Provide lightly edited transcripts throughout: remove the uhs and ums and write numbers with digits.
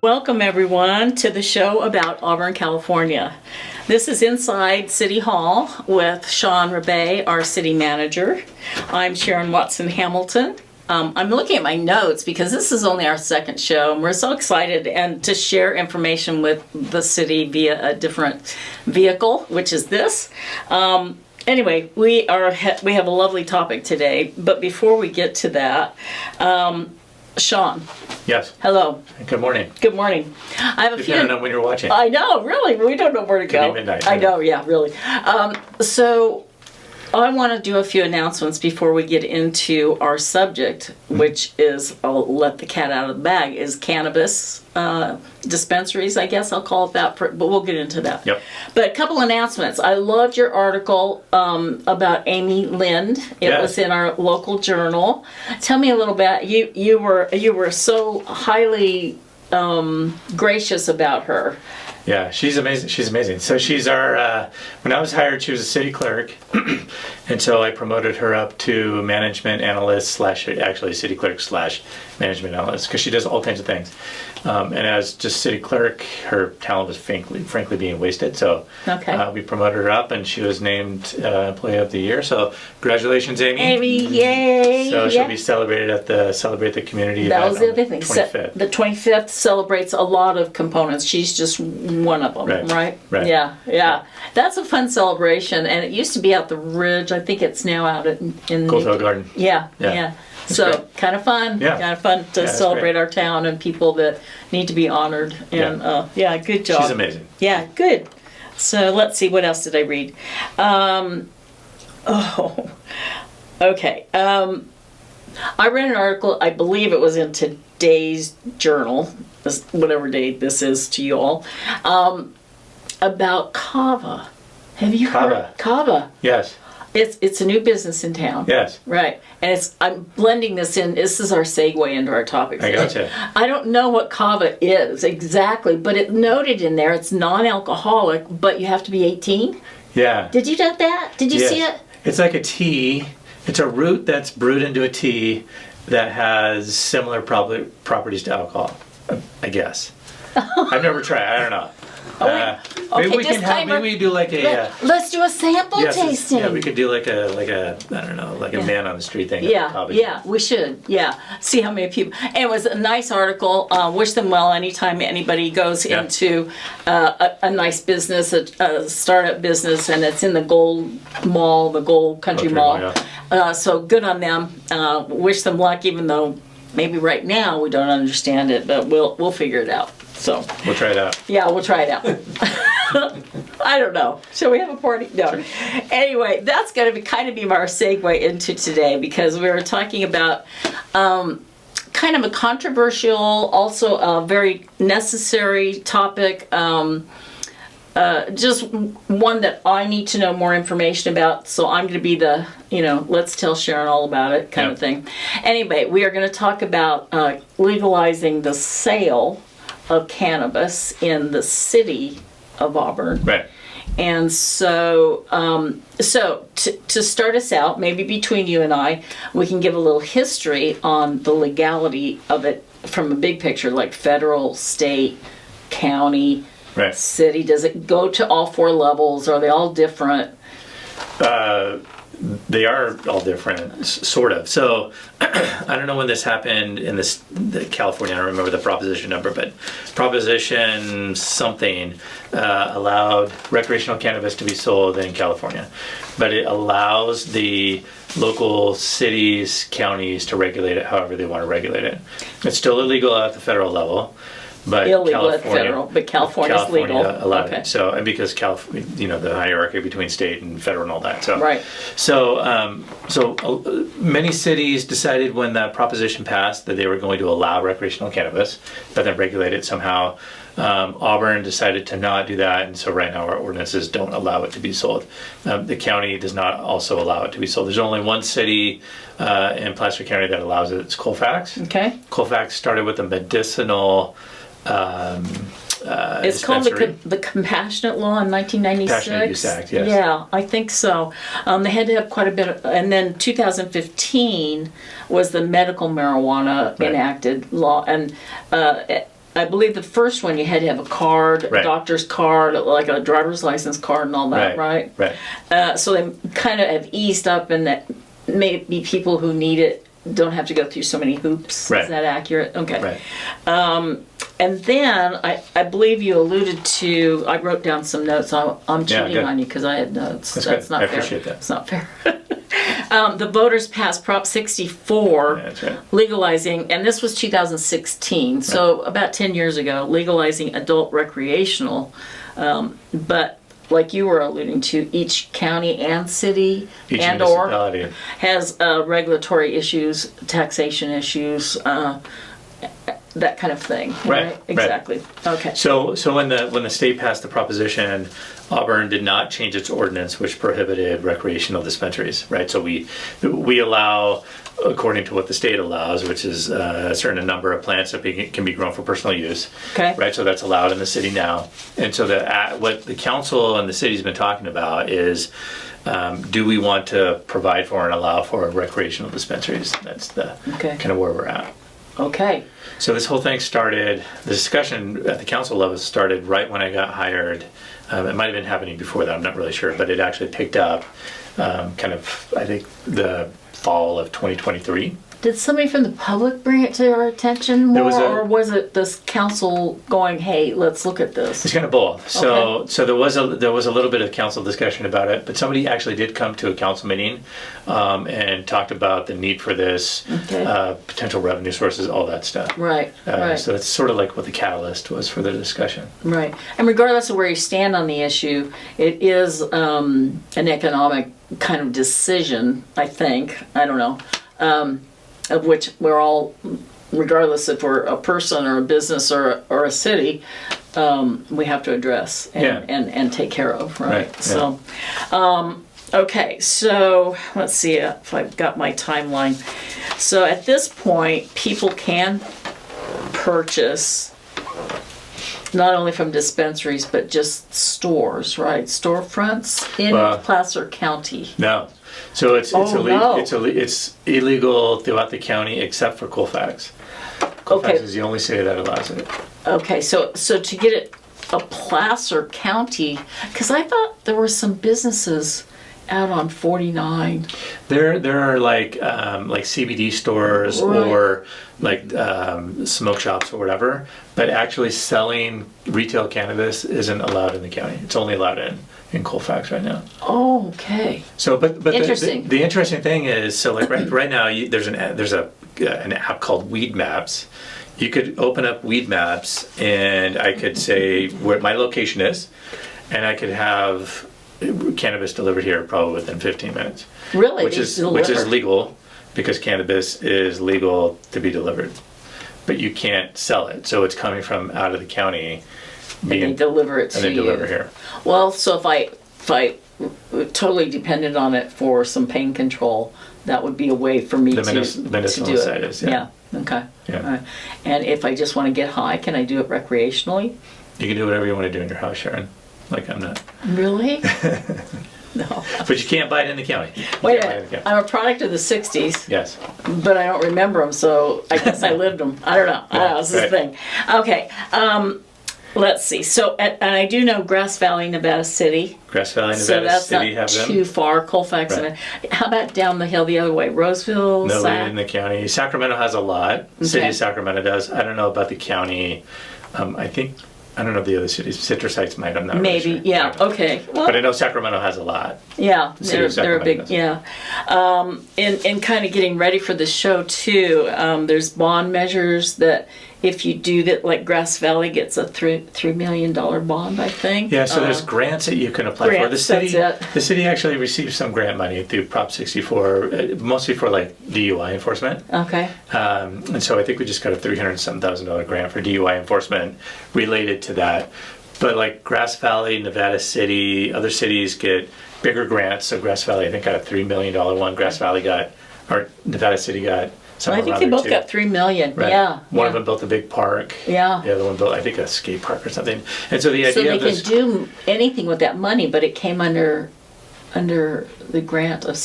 Welcome everyone to the show about Auburn, California. This is inside City Hall with Sean Rabe, our city manager. I'm Sharon Watson Hamilton. I'm looking at my notes because this is only our second show and we're so excited and to share information with the city via a different vehicle, which is this. Anyway, we have a lovely topic today, but before we get to that, Sean. Yes. Hello. Good morning. Good morning. I have a few. You don't know when you're watching. I know, really. We don't know where to go. Could be midnight. I know, yeah, really. So I want to do a few announcements before we get into our subject, which is, I'll let the cat out of the bag, is cannabis dispensaries, I guess I'll call it that, but we'll get into that. Yep. But a couple announcements. I loved your article about Amy Lind. It was in our local journal. Tell me a little bit. You were so highly gracious about her. Yeah, she's amazing. She's amazing. So she's our, when I was hired, she was a city clerk. And so I promoted her up to management analyst / actually city clerk / management analyst because she does all kinds of things. And as just city clerk, her talent was frankly being wasted. So we promoted her up and she was named Employee of the Year. So congratulations, Amy. Amy, yay. So she'll be celebrated at the Celebrate the Community event. That was the other thing. 25th. The 25th celebrates a lot of components. She's just one of them, right? Yeah. That's a fun celebration. And it used to be out the Ridge. I think it's now out in Coulthard Garden. Yeah. So great. Kind of fun. Yeah. Kind of fun to celebrate our town and people that need to be honored. And good job. She's amazing. Yeah, good. So let's see, what else did I read? Okay. I read an article, I believe it was in today's journal, whatever date this is to you all, about kava. Have you heard? Kava. Yes. It's a new business in town. Yes. Right. And I'm blending this in. This is our segue into our topic. I gotcha. I don't know what kava is exactly, but it noted in there it's non-alcoholic, but you have to be 18. Yeah. Did you know that? Did you see it? It's like a tea. It's a root that's brewed into a tea that has similar properties to alcohol, I guess. I've never tried. I don't know. Maybe we can have. Maybe we do like a. Let's do a sample tasting. Yeah, we could do like a I don't know, like a man on the street thing. Yeah, we should. Yeah, see how many people. And it was a nice article. Wish them well anytime anybody goes into a nice business, a startup business, and it's in the Gold Mall, the Gold Country Mall. So good on them. Wish them luck, even though maybe right now we don't understand it, but we'll figure it out. So we'll try it out. Yeah, we'll try it out. I don't know. Shall we have a party? No. Anyway, that's going to kind of be our segue into today because we were talking about kind of a controversial, also a very necessary topic. Just one that I need to know more information about. So I'm going to be the, let's tell Sharon all about it kind of thing. Anyway, we are going to talk about legalizing the sale of cannabis in the city of Auburn. Right. And so, to start us out, maybe between you and I, we can give a little history on the legality of it from a big picture, like federal, state, county, city. Does it go to all four levels? Are they all different? They are all different, sort of. So, I don't know when this happened in the California. I don't remember the proposition number, but Proposition something allowed recreational cannabis to be sold in California, but it allows the local cities, counties to regulate it however they want to regulate it. It's still illegal at the federal level. But illegal at federal, but California's legal. Allowed it. So, and because California, the hierarchy between state and federal and all that. So, So many cities decided when that proposition passed that they were going to allow recreational cannabis, but then regulate it somehow. Auburn decided to not do that, and so right now our ordinances don't allow it to be sold. The county does not also allow it to be sold. There's only one city in Placer County that allows it. It's Colfax. Okay. Colfax started with a medicinal. It's called the Compassionate Law in 1996. Compassionate Use Act, yes. Yeah, I think so. They had to have quite a bit and then 2015 was the medical marijuana enacted law, and I believe the first one you had to have a card, a Right. doctor's card, like a driver's license card and all that, right? Right. So they kind of have eased up in that maybe people who need it don't have to go through so many hoops. Right. Is that accurate? Okay. Right. And then I believe you alluded to, I wrote down some notes. I'm cheating good. on you because I had notes. That's good. not I fair. appreciate that. It's not fair. The voters passed Prop 64 That's right. legalizing, and this was 2016, so about 10 years ago, legalizing adult recreational. But like you were alluding to, each county and city Each and or municipality. has regulatory issues, taxation issues, that kind of thing. Right. Exactly. Okay. So when the state passed the proposition, Auburn did not change its ordinance, which prohibited recreational dispensaries. Right. So we allow, according to what the state allows, which is a certain number of plants that can be grown for personal use. Okay. Right. So that's allowed in the city now. And so what the council and the city's been talking about is, do we want to provide for and allow for recreational dispensaries? That's the kind of where we're at. Okay. So this whole thing started, the discussion at the council level started right when I got hired. It might have been happening before that, I'm not really sure, but it actually picked up kind of, I think, the fall of 2023. Did somebody from the public bring it to our attention more, or was it this council going, "Hey, let's look at this"? It's kind of both. So there was a little bit of council discussion about it, but somebody actually did come to a council meeting and talked about the need for this, potential revenue sources, all that stuff. Right. Right. So it's sort of like what the catalyst was for the discussion. Right. And regardless of where you stand on the issue, it is an economic kind of decision, I think. I don't know. Of which we're all, regardless if we're a person or a business or a city, we have to address and take care of, right? So, okay, so let's see if I've got my timeline. So at this point, people can purchase not only from dispensaries, but just stores, right? Storefronts in Placer County. No. So it's illegal throughout the county except for Colfax. Colfax is the only city that allows it. Okay, so to get it a Placer County, because I thought there were some businesses out on 49. There are like CBD stores or like smoke shops or whatever, but actually selling retail cannabis isn't allowed in the county. It's only allowed in Colfax right now. Oh, okay. So, but interesting. The interesting thing is, so like right now, there's an app called Weed Maps. You could open up Weed Maps, and I could say where my location is, and I could have cannabis delivered here probably within 15 minutes. Really? Which is legal, because cannabis is legal to be delivered, but you can't sell it. So it's coming from out of the county. And they deliver it to you. And they deliver here. Well, so if I totally depended on it for some pain control, that would be a way for me to do side it. is, Yeah. Okay. Yeah. All right. And if I just want to get high, can I do it recreationally? You can do whatever you want to do in your house, Sharon. Like I'm not. Really? No. But you can't buy it in the county. Wait a minute. I'm a product of the 60s. Yes. But I don't remember them, so I guess I lived them. I don't know. This is the thing. Okay. Let's see. So, and I do know Grass Valley, Nevada City. Grass Valley, Nevada so that's City not have them. too far. Colfax. Right. How about down the hill the other way? Roseville? No, in the county. Sacramento has a lot. The city of Sacramento does. I don't know about the county. I don't know if the other cities. Citrus Heights might. I'm not maybe. really sure. Yeah. Okay. Well, but I know Sacramento has a lot. Yeah, they're a big. Does. Yeah. In kind of getting ready for the show too, there's bond measures that if you do that, like Grass Valley gets a $3 million bond, I think. Yeah. So there's grants that you can apply for. The city actually receives some grant money through Prop 64, mostly for like DUI enforcement. Okay. And so I think we just got a $307,000 grant for DUI enforcement related to that. But like Grass Valley, Nevada City, other cities get bigger grants. So Grass Valley, I think, got a $3 million one. Grass Valley or Nevada City got somewhere I think they both got $3 million. Right. Yeah. One of them built a big park. Yeah. The other one built, I think, a skate park or something. And so the idea of this. So they can do anything with that money, but it came under the grant of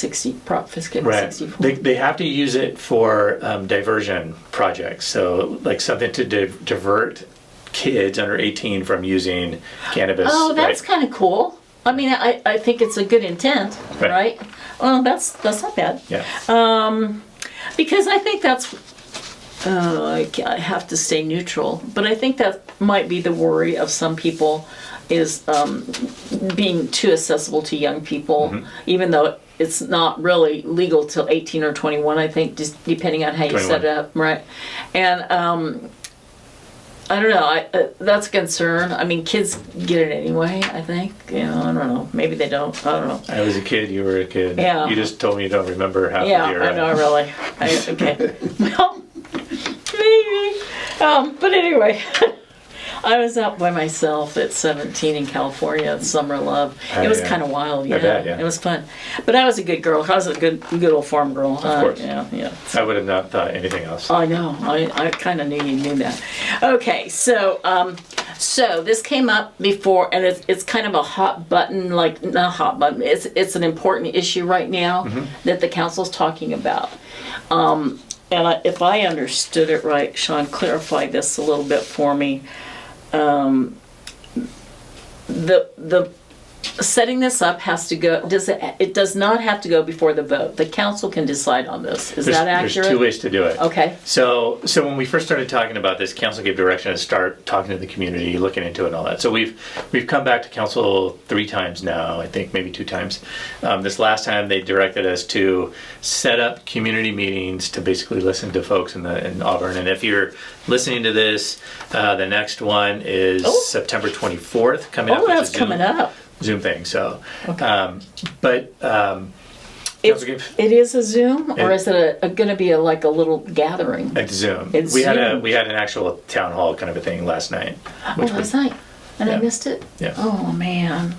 Prop 64. They have to use it for diversion projects. So like something to divert kids under 18 from using cannabis. Oh, that's right? kind of cool. I mean, I think it's a good intent, right? Well, that's not bad. Yeah. Because I think that's, I have to stay neutral, but I think that might be the worry of some people is being too accessible to young people, even though it's not really legal till 18 or 21, I think, just depending on how you 21. set it up, right? And I don't know, that's a concern. I mean, kids get it anyway, I think. I don't know. Maybe they don't. I don't know. I was a kid, you were a kid. Yeah. You just told me you don't remember half Yeah, of your... I know, really. Okay. Well, maybe. But anyway, I was out by myself at 17 in California at Summer Love. It was kind of wild, yeah. I bet, yeah. It was fun. But I was a good girl. I was a good old farm girl. Of course. Yeah. I would have not thought anything else. I know. I kind of knew you knew that. Okay, so this came up before, and it's kind of a hot button, like not a hot button. It's an important issue right now that the council's talking about. And if I understood it right, Sean, clarify this a little bit for me. The setting this up has to go. It does not have to go before the vote. The council can decide on this. Is that accurate? There's two ways to do it. Okay. So when we first started talking about this, council gave direction to start talking to the community, looking into it and all that. So we've come back to council 3 times now, I think maybe 2 times. This last time they directed us to set up community meetings to basically listen to folks in Auburn. And if you're listening to this, the next one is September 24th coming up. Oh, that's coming up. Zoom thing. So, Okay. it is a Zoom, or is it going to be like a little gathering? It's Zoom. It's we Zoom. had an actual town hall kind of a thing last night. Last night, and I missed it. Yeah. Oh man.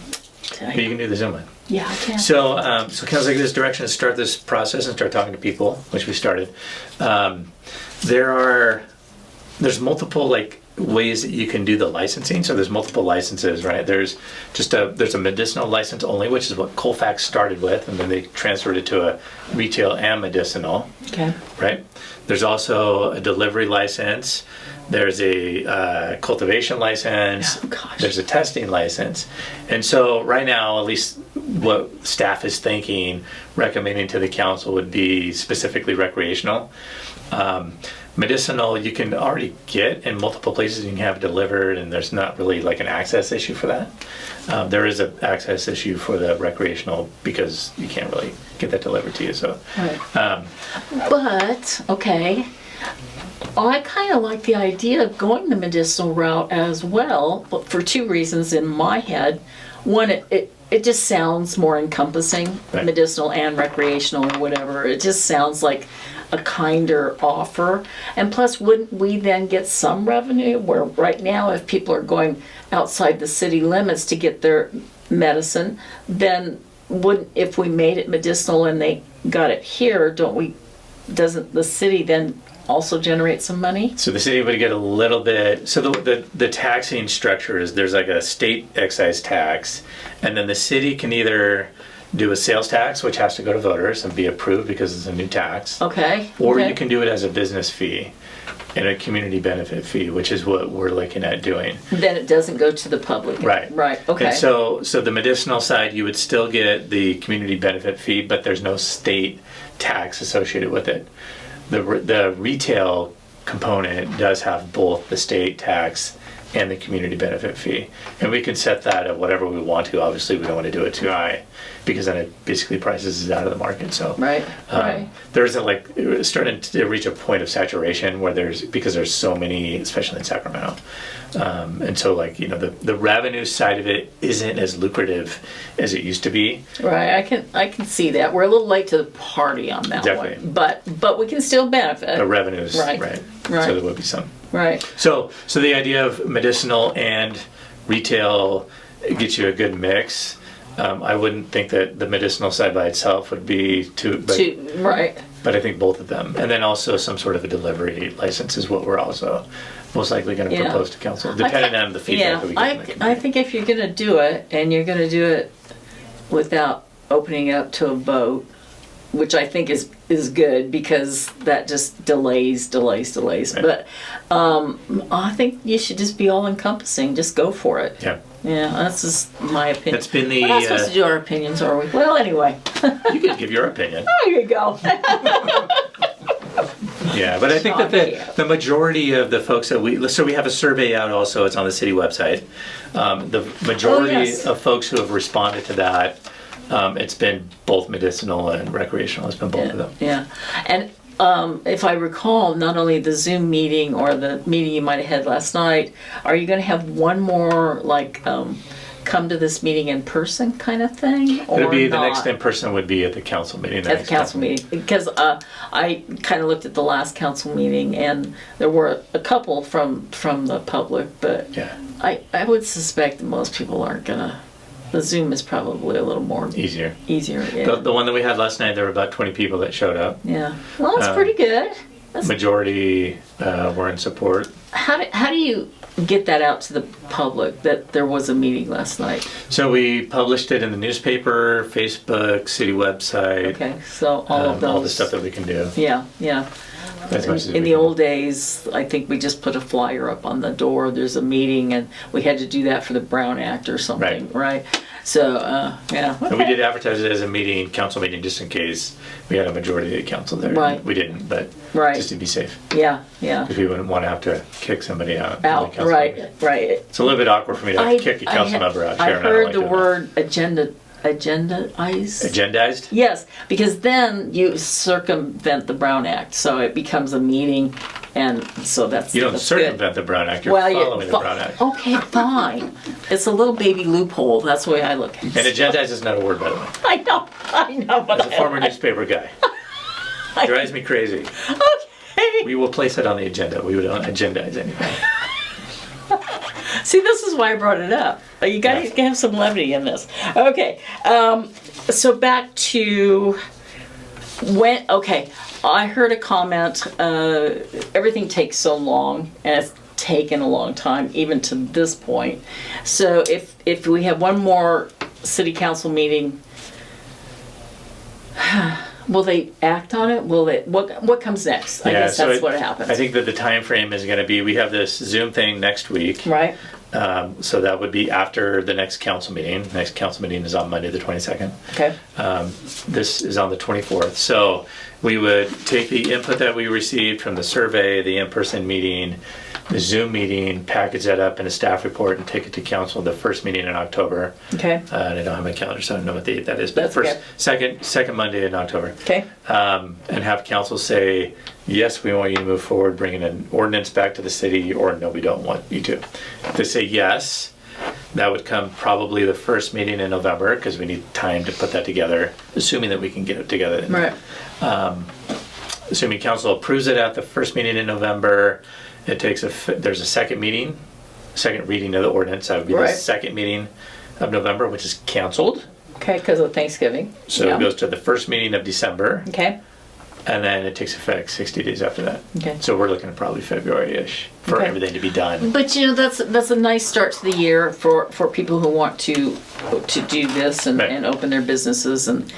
But you can do the Zoom one. Yeah, I can. So council gave this direction to start this process and start talking to people, which we started. There's multiple ways that you can do the licensing. So there's multiple licenses, right? There's a medicinal license only, which is what Colfax started with, and then they transferred it to a retail and medicinal. Okay. Right. There's also a delivery license. There's a cultivation license. Oh, gosh. There's a testing license. And so right now, at least what staff is thinking, recommending to the council would be specifically recreational. Medicinal you can already get in multiple places. You can have it delivered, and there's not really an access issue for that. There is an access issue for the recreational because you can't really get that delivered to you. So, Right. But okay, I kind of like the idea of going the medicinal route as well, but for 2 reasons in my head. One, it just sounds more encompassing, Right. medicinal and recreational or whatever. It just sounds like a kinder offer. And plus, wouldn't we then get some revenue? Where right now, if people are going outside the city limits to get their medicine, then if we made it medicinal and they got it here, doesn't the city then also generate some money? So the city would get a little bit. So the taxing structure is there's a state excise tax, and then the city can either do a sales tax, which has to go to voters and be approved because it's a new tax. Okay. Or okay. you can do it as a business fee and a community benefit fee, which is what we're looking at doing. Then it doesn't go to the public. Right. Right. Okay. And so the medicinal side, you would still get the community benefit fee, but there's no state tax associated with it. The retail component does have both the state tax and the community benefit fee. And we can set that at whatever we want to. Obviously, we don't want to do it too high because then it basically prices it out of the market. So right. There's starting to reach a point of saturation where because there's so many, especially in Sacramento. And so the revenue side of it isn't as lucrative as it used to be. Right. I can see that. We're a little late to the party on that Exactly. one. But we can still benefit. The revenues, Right. So there would be some. Right. So the idea of medicinal and retail gets you a good mix. I wouldn't think that the medicinal side by itself would be right. But I think both of them, and then also some sort of a delivery license is what we're also most likely going to propose to council, depending on the feedback that we get. From the community. I think if you're going to do it, and you're going to do it without opening it up to a vote, which I think is good, because that just delays. Right. But I think you should just be all encompassing. Just go for it. Yeah. Yeah, that's just my opinion. That's been the. We're not supposed to do our opinions, are we? Well, anyway. You can give your opinion. There you go. Yeah, but I think that the majority of the folks that we have a survey out also. It's on the city website. The majority of folks who have responded to that, it's been both medicinal and recreational. It's been both of them. Yeah, and if I recall, not only the Zoom meeting or the meeting you might have had last night, are you going to have one more like come to this meeting in person kind of thing? It'll be the next in person would be at the council meeting. At the council meeting, because I kind of looked at the last council meeting, and there were a couple from the public, but Yeah. I would suspect that most people aren't gonna. The Zoom is probably a little more Easier. Yeah. The one that we had last night, there were about 20 people that showed up. Yeah. Well, that's pretty good. Majority were in support. How do you get that out to the public that there was a meeting last night? So we published it in the newspaper, Facebook, city website. Okay, so all of those. All the stuff that we can do. Yeah. As much as In we the can. old days, I think we just put a flyer up on the door. There's a meeting, and we had to do that for the Brown Act or something, right? So, yeah. And we did advertise it as a meeting, council meeting, just in case we had a majority of the council there. Right. We didn't, but Right. just to be safe. Yeah. Because we wouldn't want to have to kick somebody out. of the Out. council Right. meeting. Right. It's a little bit awkward for me to kick a council member out. I Sharon, heard don't the like doing word agendized. that. Agendized? Yes, because then you circumvent the Brown Act, so it becomes a meeting, and so that's. You don't that's circumvent good. the Brown Act. You're Well, following the Brown Act. Okay, fine. It's a little baby loophole. That's the way I look at it. And agendized is not a word, by the way. I know, but As a former newspaper guy, drives me crazy. Okay. We will place it on the agenda. We don't agendize anything. See, this is why I brought it up. You got to have some levity in this. Okay, so back to when. Okay, I heard a comment. Everything takes so long, and it's taken a long time, even to this point. So if we have one more city council meeting, will they act on it? Will they? What comes next? I guess that's what happens. I think that the time frame is going to be, we have this Zoom thing next week. Right. So that would be after the next council meeting. Next council meeting is on Monday the 22nd. Okay. This is on the 24th. So we would take the input that we received from the survey, the in-person meeting, the Zoom meeting, package that up in a staff report, and take it to council the first meeting in October. Okay. And I don't have my calendar, so I don't know what date that is. But That's okay. second Monday in October. Okay. And have council say, yes, we want you to move forward, bringing an ordinance back to the city, or no, we don't want you to. If they say yes, that would come probably the first meeting in November, because we need time to put that together, assuming that we can get it together. Right. Assuming council approves it at the first meeting in November, it takes there's a second meeting, second reading of the ordinance. That would be the second meeting of November, which is canceled. Okay, because of Thanksgiving. So it goes to the first meeting of December. Okay. And then it takes effect 60 days after that. Okay. So we're looking at probably February-ish for everything to be done. But that's a nice start to the year for people who want to do this and open their businesses and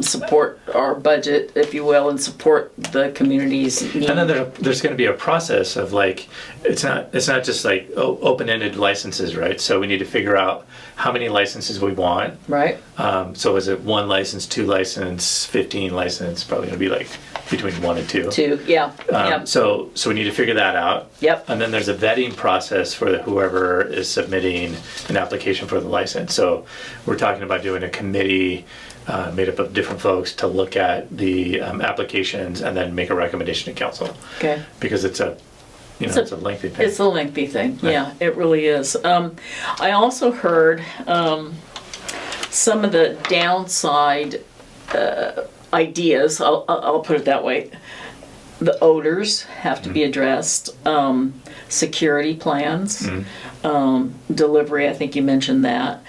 support our budget, if you will, and support the community's needs. And then there's going to be a process of like, it's not just like open-ended licenses, right? So we need to figure out how many licenses we want. Right. So is it 1 license, 2 license, 15 license? Probably going to be like between 1 and 2. 2, yeah. So we need to figure that out. Yep. And then there's a vetting process for whoever is submitting an application for the license. So we're talking about doing a committee made up of different folks to look at the applications and then make a recommendation to council. Okay. Because it's a lengthy thing. It's a lengthy thing. Yeah, it really is. I also heard some of the downside ideas. I'll put it that way. The odors have to be addressed. Security plans, delivery. I think you mentioned that.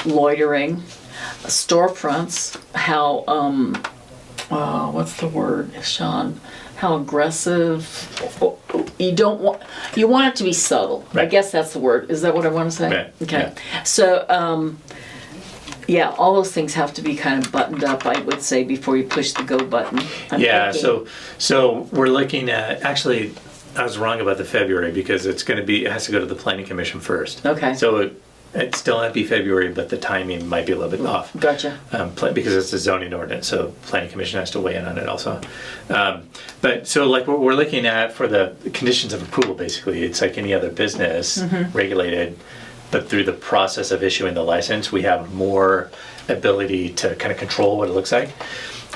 Loitering, storefronts. How what's the word, Sean? How aggressive. You want it to be subtle. Right. I guess that's the word. Is that what I want to say? Right. Okay. Yeah. So Yeah, all those things have to be kind of buttoned up, I would say, before you push the go button. Yeah, thinking. so we're looking at, actually, I was wrong about the February because it has to go to the planning commission first. Okay. So it still might be February, but the timing might be a little bit off. Gotcha. Because it's a zoning ordinance, so planning commission has to weigh in on it also. But so like what we're looking at for the conditions of approval, basically, it's like any other business regulated, but through the process of issuing the license, we have more ability to kind of control what it looks like.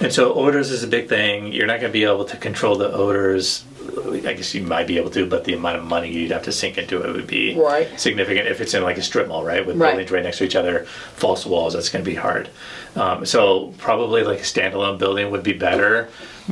And so odors is a big thing. You're not going to be able to control the odors. I guess you might be able to, but the amount of money you'd have to sink into it would be significant if it's in like a strip mall, right? With buildings right next to each other, false walls, that's going to be hard. So probably like a standalone building would be better.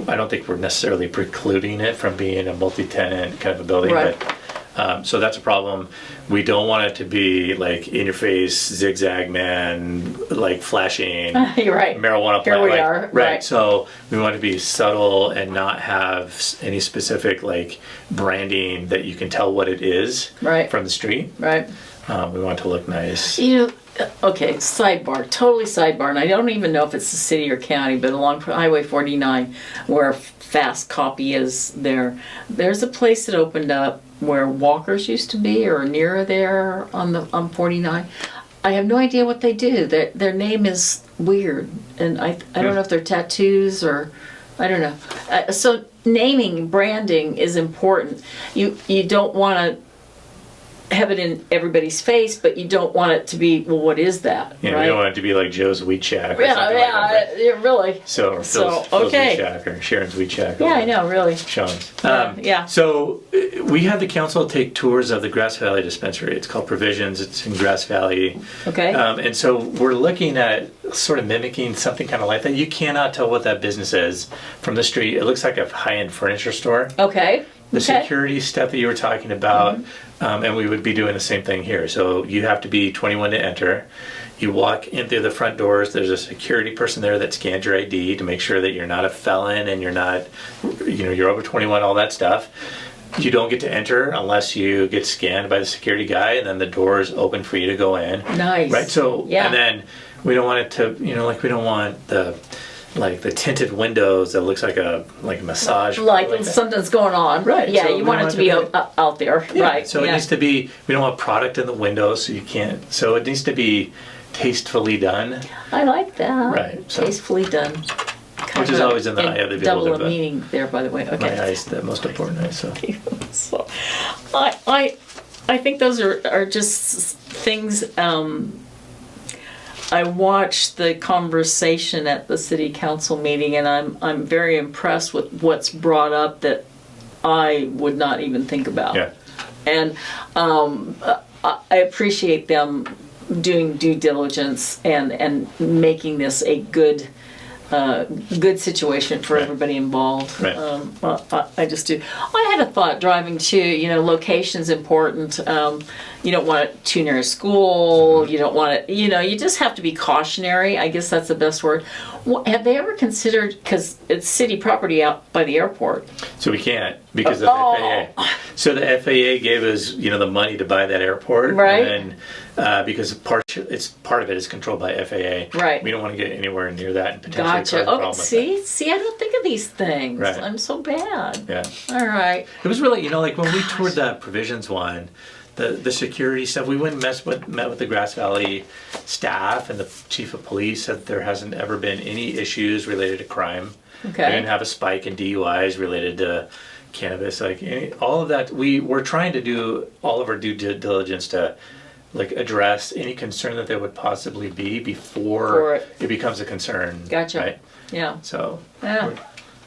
I don't think we're necessarily precluding it from being a multi-tenant kind of a building, but so that's a problem. We don't want it to be like in your face, zigzag man, like flashing. You're right. Marijuana plant. Here we are. Right. So we want to be subtle and not have any specific like branding that you can tell what it is from the street. Right. We want it to look nice. Okay, sidebar, totally sidebar, and I don't even know if it's the city or county, but along Highway 49, where Fast Copy is there's a place that opened up where Walkers used to be, or near there on 49. I have no idea what they do. Their name is weird, and I don't know if they're tattoos or I don't know. So naming, branding is important. You don't want to have it in everybody's face, but you don't want it to be, well, what is that? Yeah, right? we don't want it to be like Joe's Wheat Shack or something like that. Yeah, really. So, or Phil's Wheat Shack or Sharon's Wheat Shack. Yeah, I know, really. Sean's. Yeah. So we had the council take tours of the Grass Valley dispensary. It's called Provisions. It's in Grass Valley. Okay. And so we're looking at sort of mimicking something kind of like that. You cannot tell what that business is from the street. It looks like a high-end furniture store. Okay. The security stuff that you were talking about, and we would be doing the same thing here. So you have to be 21 to enter. You walk in through the front doors. There's a security person there that scans your ID to make sure that you're not a felon and you're not, you're over 21, all that stuff. You don't get to enter unless you get scanned by the security guy, and then the doors open for you to go in. Nice. Right? So, yeah. And then we don't want it to, we don't want the tinted windows that looks like a massage. Like something's going on. Right. Yeah, so you want it to be out there. Yeah. Right. So it needs to be, we don't want product in the windows, so you can't, so it needs to be tastefully done. I like that. Right. So, tastefully done. Which is always in the eye of the beholder. Double a meaning there, by the way. Okay. My eye's the most important eye, so. So, I think those are just things. I watched the conversation at the city council meeting, and I'm very impressed with what's brought up that I would not even think about. Yeah. And I appreciate them doing due diligence and making this a good situation for everybody involved. Right. I just do. I had a thought driving too. Location's important. You don't want it too near a school. You don't want it. You just have to be cautionary. I guess that's the best word. Have they ever considered, because it's city property out by the airport? So we can't because of the FAA. So the FAA gave us, the money to buy that airport, right? And then because part of it is controlled by FAA, right? We don't want to get anywhere near that and potentially cause a problem. See, I don't think of these things. Right. I'm so bad. Yeah. All right. It was really, like when we toured the Provisions one, the security stuff, we went and met with the Grass Valley staff, and the chief of police said there hasn't ever been any issues related to crime. Okay. We didn't have a spike in DUIs related to cannabis, all of that. We're trying to do all of our due diligence to address any concern that there would possibly be before it becomes a concern. Gotcha. Right? Yeah. So yeah. We're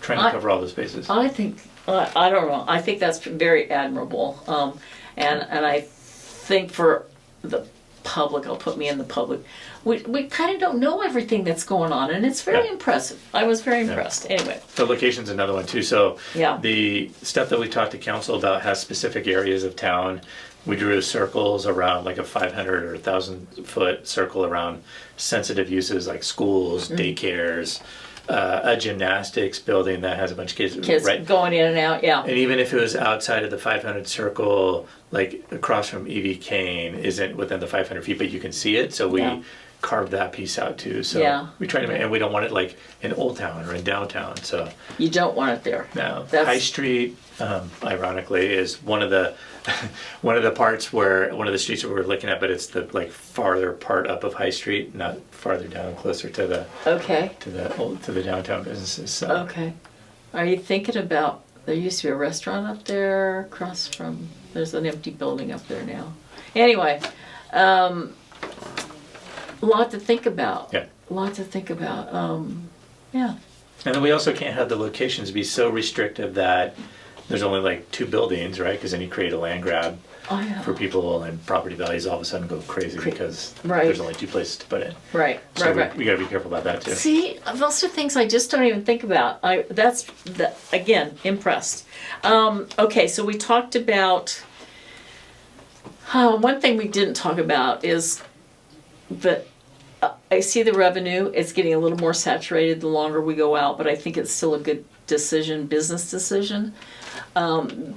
trying to cover all those bases. I think I don't know. I think that's very admirable. And I think for the public, I'll put me in the public, we kind of don't know everything that's going on, and it's very impressive. I was very impressed. Anyway. The location's another one too. So yeah. The stuff that we talked to council about has specific areas of town. We drew circles around like a 500 or 1,000 foot circle around sensitive uses like schools, daycares, a gymnastics building that has a bunch of kids right? going in and out, yeah. And even if it was outside of the 500 circle, like across from E.V. Kane isn't within the 500 feet, but you can see it. So we carve that piece out too. So Yeah. we try to, and we don't want it like in Old Town or in downtown. So You don't want it there. no, That's- High Street, ironically, is one of the one of the parts where one of the streets that we're looking at, but it's the like farther part up of High Street, not farther down, closer to the Okay. to the downtown businesses. So Okay. Are you thinking about, there used to be a restaurant up there across from, there's an empty building up there now. Anyway, a lot to think about. yeah. A lot to think about. Yeah. And then we also can't have the locations be so restrictive that there's only like 2 buildings, right? Because then you create a land grab Oh, yeah. for people, and property values all of a sudden go crazy because Right. there's only 2 places to put it. Right, So right. we got to be careful about that too. See, those are things I just don't even think about. Again, impressed. Okay, so we talked about, one thing we didn't talk about is that I see the revenue, it's getting a little more saturated the longer we go out, but I think it's still a good decision, business decision.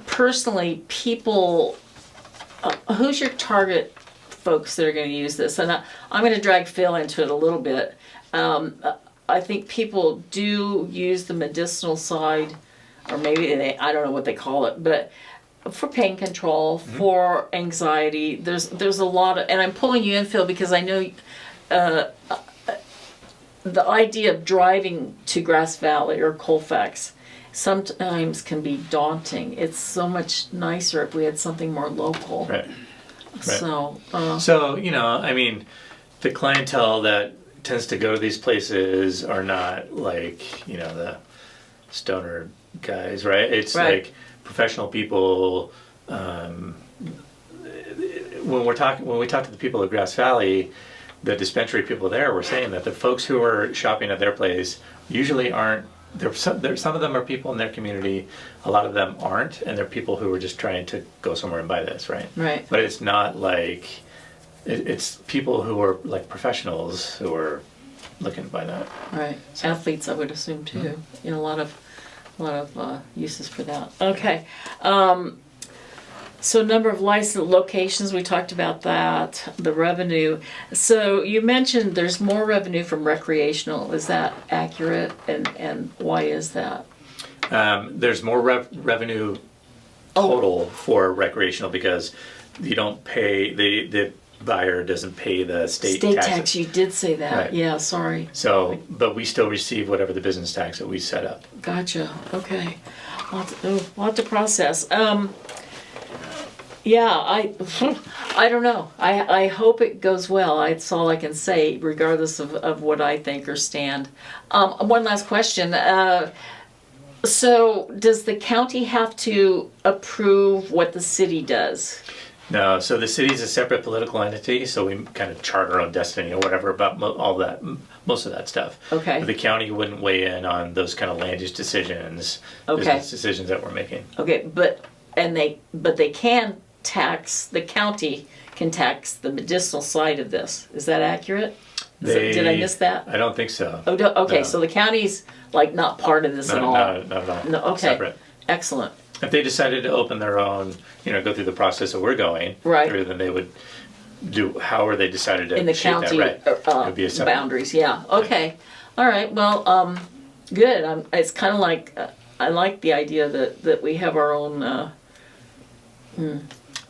Personally, people, who's your target folks that are going to use this? And I'm going to drag Phil into it a little bit. I think people do use the medicinal side, or maybe I don't know what they call it, but for pain control, for anxiety. There's a lot of, and I'm pulling you in, Phil, because I know the idea of driving to Grass Valley or Colfax sometimes can be daunting. It's so much nicer if we had something more local. Right. So, So, I mean, the clientele that tends to go to these places are not like, the stoner guys, right? It's Right. like professional people. When we talk to the people of Grass Valley, the dispensary people there were saying that the folks who are shopping at their place usually aren't. Some of them are people in their community. A lot of them aren't, and they're people who are just trying to go somewhere and buy this, right? right. But it's not like it's people who are like professionals who are looking to buy that. Right. Athletes, I would assume too. A lot of uses for that. Okay. So number of licensed locations, we talked about that, the revenue. So you mentioned there's more revenue from recreational. Is that accurate? And why is that? There's more revenue total for recreational because you don't pay, the buyer doesn't pay the state taxes. Tax, you did say that. Right. Yeah, sorry. So, but we still receive whatever the business tax that we set up. Gotcha. Okay. Lot to process. Yeah, I don't know. I hope it goes well. That's all I can say, regardless of what I think or stand. One last question. So does the county have to approve what the city does? No, so the city's a separate political entity, so we kind of chart our own destiny or whatever about all that, most of that stuff. Okay. But the county wouldn't weigh in on those kind of land use decisions, Okay. business decisions that we're making. Okay, but they can tax, the county can tax the medicinal side of this. Is that accurate? Did I miss that? I don't think so. Oh, okay, No. so the county's like not part of this at all? Not at all. No, okay. Separate. Excellent. If they decided to open their own, go through the process that we're going, Right. then they would do however they decided to In the shape county that, right. It would be a separate- boundaries, yeah. Okay. All right, well, good. It's kind of like, I like the idea that we have our own,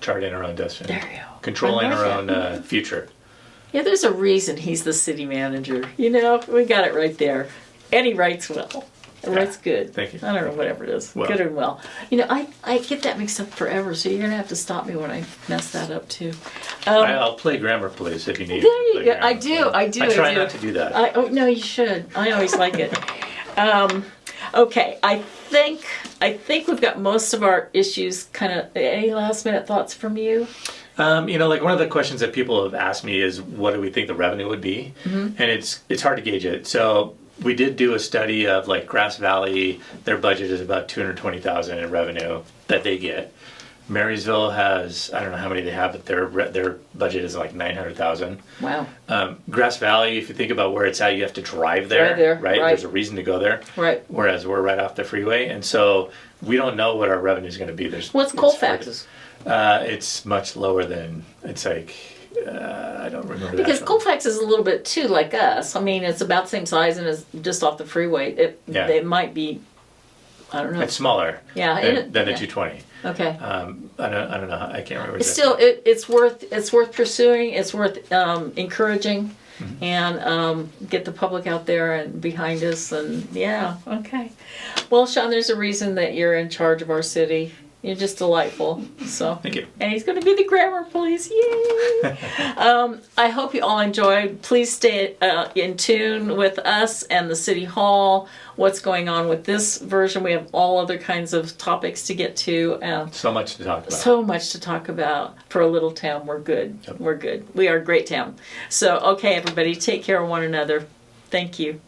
charting our own destiny. there you go. Controlling I like our that. own future. Yeah, there's a reason he's the city manager. We got it right there. And he writes well. He writes good. Thank you. I don't know, whatever it is. Well. Good and well. I get that mixed up forever, so you're going to have to stop me when I mess that up too. I'll play grammar, please, if you need. There you Play go. grammar. I do. I try do. not to do that. Oh no, you should. I always like it. Okay, I think we've got most of our issues kind of. Any last minute thoughts from you? Like one of the questions that people have asked me is, what do we think the revenue would be? Mm-hmm. And it's hard to gauge it. So we did do a study of like Grass Valley. Their budget is about $220,000 in revenue that they get. Marysville has, I don't know how many they have, but their budget is like $900,000. Wow. Grass Valley, if you think about where it's at, you have to drive there, Drive there, right? right. There's a reason to go there. Right. Whereas we're right off the freeway, and so we don't know what our revenue is going to be. What's Colfax? It's much lower than, it's like I don't remember Because that. Colfax is a little bit too like us. I mean, it's about the same size and it's just off the freeway. It might be, I don't know. It's smaller. Yeah, than the yeah. 220. Okay. I don't know. I can't remember. It's exactly. still it's worth pursuing. It's worth encouraging, and get the public out there and behind us. And yeah, okay. Well, Sean, there's a reason that you're in charge of our city. You're just delightful. So Thank you. And he's going to be the grammar police. Yay! I hope you all enjoyed. Please stay in tune with us and the City Hall. What's going on with this version? We have all other kinds of topics to get to. So much to talk about. So much to talk about. For a little town, we're good. Yep. We're good. We are a great town. So, okay, everybody, take care of one another. Thank you.